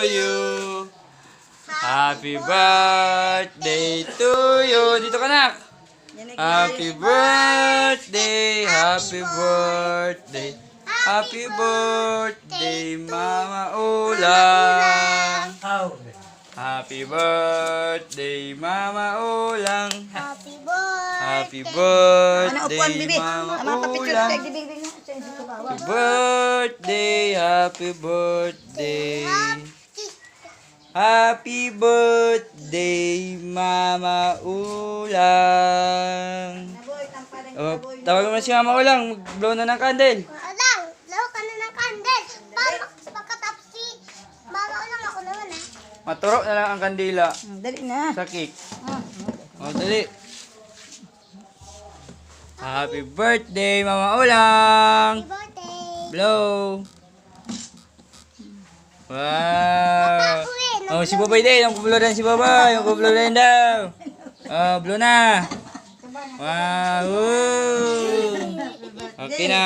you. Happy birthday to you. Dito ka na. Happy birthday, happy birthday. Happy birthday, Mama Ulang. Happy birthday, Mama Ulang. Happy birthday. Happy Ano upuan, birthday, bibi? Mama Ama papicture Ulang. kay bibig na. Happy birthday, happy birthday. Happy birthday, Mama Ulang. Naboy, tampalan Oh, tawagan mo na si Mama Ulang. Mag-blow na ng candle. Alang, laho ka na ng candle. Pagkatapos si Mama Ulang ako naman Maturo na lang ang kandila Dali na. sa cake. Oh, dali. Happy birthday, Mama Ulang. Happy birthday. Blow. Wow. Oh, si Babay din. Ang kublo rin si Babay. Ang kublo rin daw. Oh, blow na. Wow. Okay na.